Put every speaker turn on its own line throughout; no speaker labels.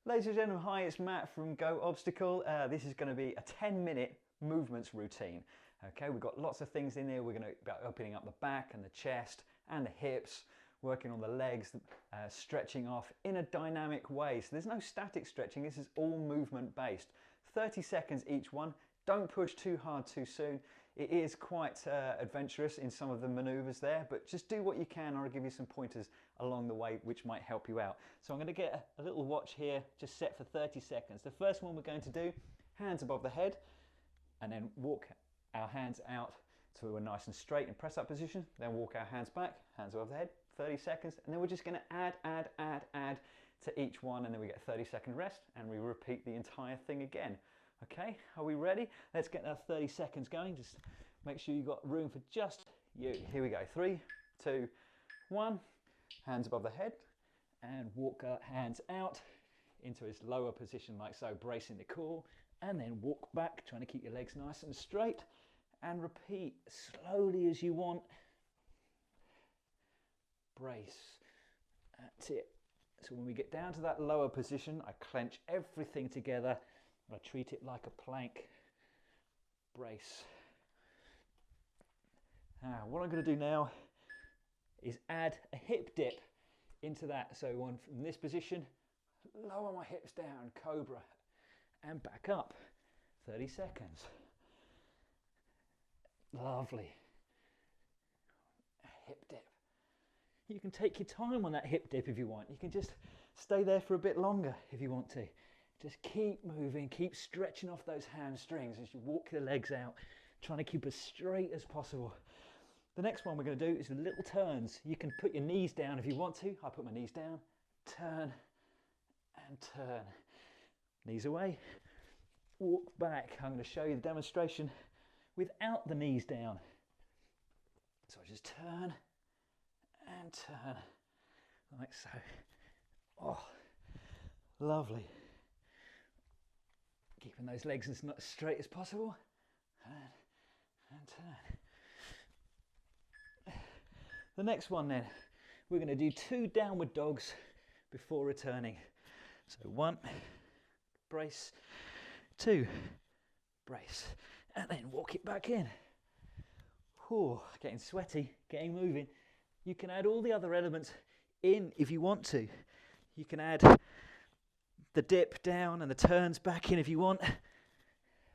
Ladies and gentlemen, hi, it's Matt from Go Obstacle. This is going to be a 10-minute movements routine. Okay, we've got lots of things in there. We're going to be opening up the back and the chest and the hips, working on the legs, stretching off in a dynamic way. So there's no static stretching, this is all movement based. 30 seconds each one. Don't push too hard too soon. It is quite adventurous in some of the maneuvers there, but just do what you can. I'll give you some pointers along the way which might help you out. So I'm going to get a little watch here, just set for 30 seconds. The first one we're going to do, hands above the head, and then walk our hands out to a nice and straight and press up position. Then walk our hands back, hands above the head, 30 seconds, and then we're just going to add to each one, and then we get a 30-second rest, and we repeat the entire thing again. Okay, are we ready? Let's get our 30 seconds going. Just make sure you've got room for just you. Here we go. 3, 2, 1. Hands above the head, and walk our hands out into its lower position like so, bracing the core, and then walk back, trying to keep your legs nice and straight, and repeat slowly as you want. Brace. That's it. So when we get down to that lower position, I clench everything together. I treat it like a plank. Brace. What I'm going to do now is add a hip dip into that. So one from this position, lower my hips down, cobra, and back up. 30 seconds. Lovely. A hip dip. You can take your time on that hip dip if you want. You can just stay there for a bit longer if you want to. Just keep moving, keep stretching off those hamstrings as you walk your legs out, trying to keep as straight as possible. The next one we're going to do is little turns. You can put your knees down if you want to. I put my knees down, turn and turn. Knees away, walk back. I'm going to show you the demonstration without the knees down. So I just turn and turn, like so. Oh, lovely. Keeping those legs as straight as possible. And turn. The next one then, we're going to do 2 downward dogs before returning. So 1, brace, 2, brace, and then walk it back in. Whew, getting sweaty, getting moving. You can add all the other elements in if you want to. You can add the dip down and the turns back in if you want.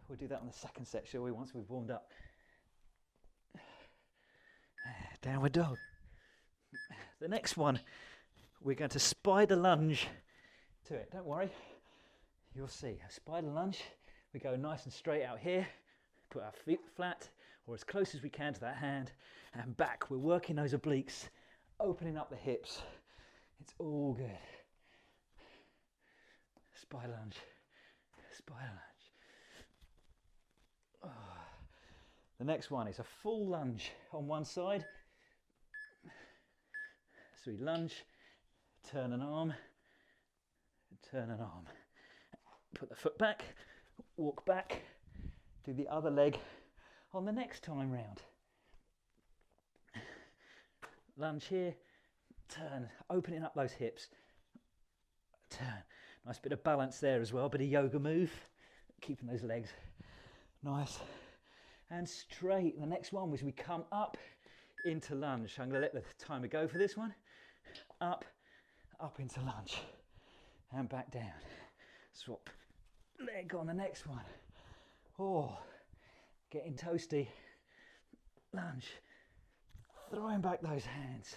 We'll do that on the second set, shall we, once we've warmed up. Downward dog. The next one, we're going to spider lunge to it. Don't worry, you'll see. A spider lunge, we go nice and straight out here, put our feet flat or as close as we can to that hand, and back. We're working those obliques, opening up the hips. It's all good. Spider lunge, spider lunge. Oh. The next one is a full lunge on one side. So we lunge, turn an arm, turn an arm. Put the foot back, walk back, do the other leg on the next time round. Lunge here, turn, opening up those hips, turn. Nice bit of balance there as well, bit of yoga move, keeping those legs nice and straight. The next one was we come up into lunge. I'm going to let the timer go for this one. Up into lunge and back down. Swap leg on the next one. Oh, getting toasty. Lunge, throwing back those hands.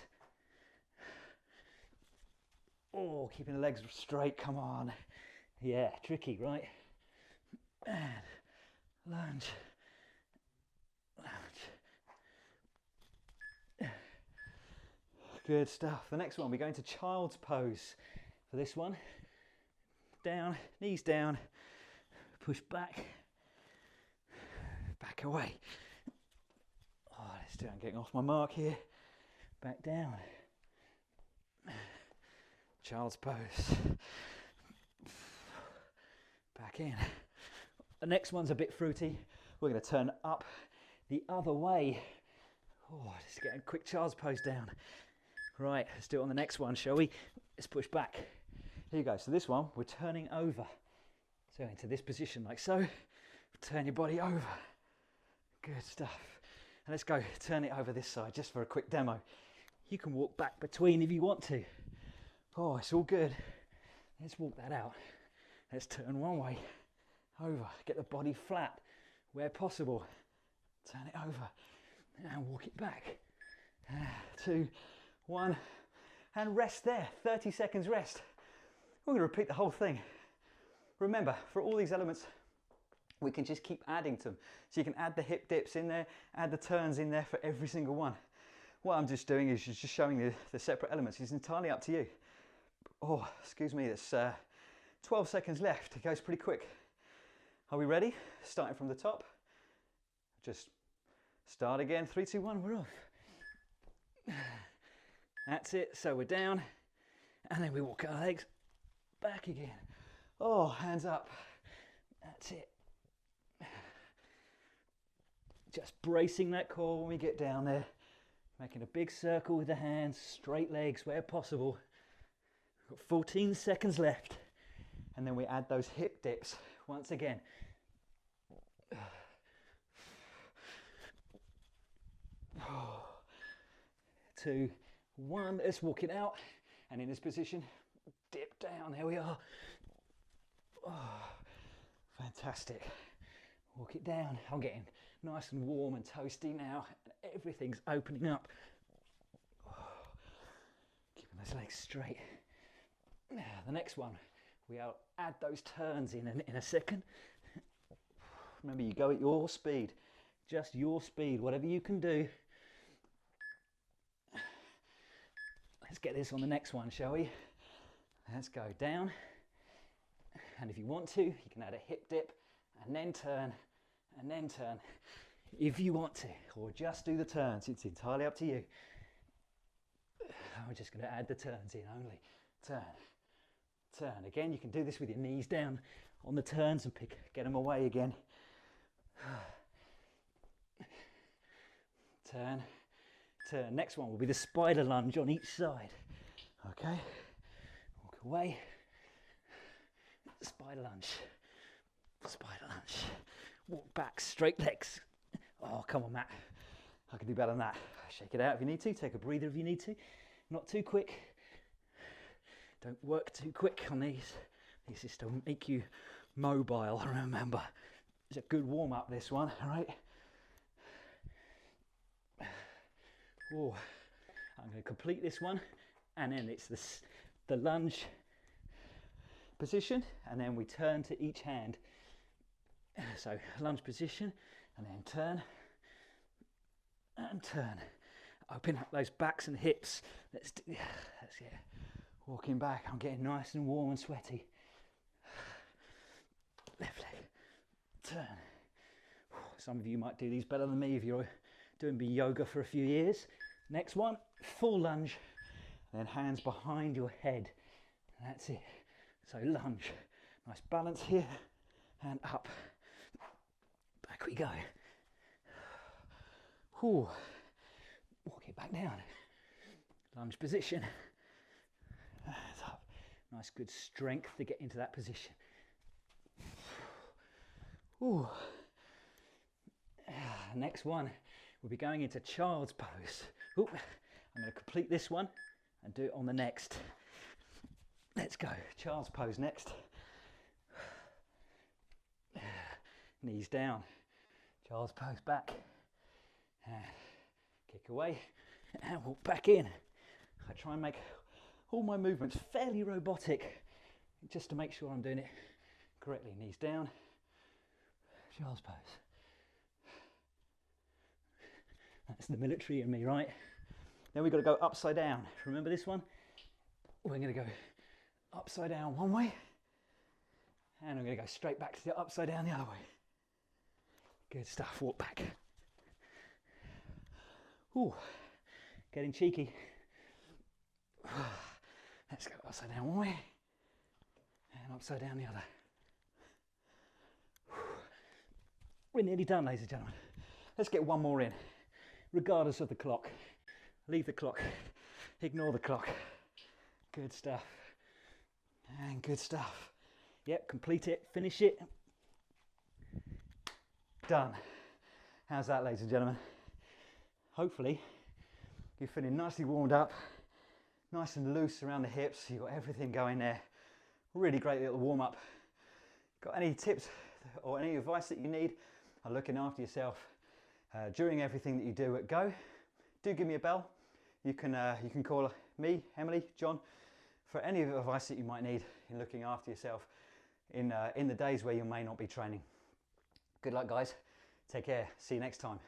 Oh, keeping the legs straight, come on. Yeah, tricky, right? And lunge, lunge. Good stuff. The next one, we go into child's pose for this one. Down, knees down, push back, back away. Oh, let's do it. I'm getting off my mark here. Back down. Child's pose. Back in. The next one's a bit fruity. We're going to turn up the other way. Oh, just getting a quick child's pose down. Right, let's do it on the next one, shall we? Let's push back. Here you go. So this one, we're turning over. So into this position like so. Turn your body over. Good stuff. And let's go turn it over this side just for a quick demo. You can walk back between if you want to. Oh, it's all good. Let's walk that out. Let's turn one way over. Get the body flat where possible. Turn it over and walk it back. 2, 1, and rest there. 30 seconds rest. We're going to repeat the whole thing. Remember, for all these elements, we can just keep adding to them. So you can add the hip dips in there, add the turns in there for every single one. What I'm just doing is just showing the separate elements. It's entirely up to you. Oh, excuse me, there's 12 seconds left. It goes pretty quick. Are we ready? Starting from the top. Just start again. 3, 2, 1, we're off. That's it. So we're down. And then we walk our legs back again. Oh, hands up. That's it. Just bracing that core when we get down there. Making a big circle with the hands, straight legs where possible. We've got 14 seconds left. And then we add those hip dips once again. 2, 1, let's walk it out. And in this position, dip down, there we are. Oh, fantastic. Walk it down. I'm getting nice and warm and toasty now. Everything's opening up. Oh, keeping those legs straight. The next one, we'll add those turns in a second. Remember, you go at your speed, just your speed, whatever you can do. Let's get this on the next one, shall we? Let's go down. And if you want to, you can add a hip dip and then turn, if you want to, or just do the turns. It's entirely up to you. I'm just going to add the turns in only. Turn, turn. Again, you can do this with your knees down on the turns and get them away again. Turn, turn. Next one will be the spider lunge on each side. Okay, walk away. Spider lunge, spider lunge. Walk back, straight legs. Oh, come on, Matt. I can do better than that. Shake it out if you need to. Take a breather if you need to. Not too quick. Don't work too quick on these. This is to make you mobile, remember. It's a good warm-up, this one, all right? Oh, I'm going to complete this one. And then it's the lunge position. And then we turn to each hand. So lunge position, and then turn, and turn. Open up those backs and hips. That's it. Walking back, I'm getting nice and warm and sweaty. Left leg, turn. Some of you might do these better than me if you're doing yoga for a few years. Next one, full lunge, then hands behind your head. That's it. So lunge, nice balance here, and up. Back we go. Whew. Walk it back down. Lunge position. Hands up. Nice good strength to get into that position. Whew. Next one, we'll be going into child's pose. Ooh. I'm going to complete this one and do it on the next. Let's go. Child's pose next. Knees down. Child's pose back. And kick away and walk back in. I try and make all my movements fairly robotic just to make sure I'm doing it correctly. Knees down. Child's pose. That's the military in me, right? Then we've got to go upside down. Remember this one? We're going to go upside down one way. And I'm going to go straight back to the upside down the other way. Good stuff. Walk back. Ooh, getting cheeky. Let's go upside down one way. And upside down the other. We're nearly done, ladies and gentlemen. Let's get one more in, regardless of the clock. Leave the clock. Ignore the clock. Good stuff. And good stuff. Yep, complete it, finish it. Done. How's that, ladies and gentlemen? Hopefully you're feeling nicely warmed up, nice and loose around the hips. You've got everything going there. Really great little warm up. Got any tips or any advice that you need on looking after yourself during everything that you do at Go? Do give me a bell. You can call me, Emily, John, for any advice that you might need in looking after yourself in the days where you may not be training. Good luck, guys. Take care. See you next time.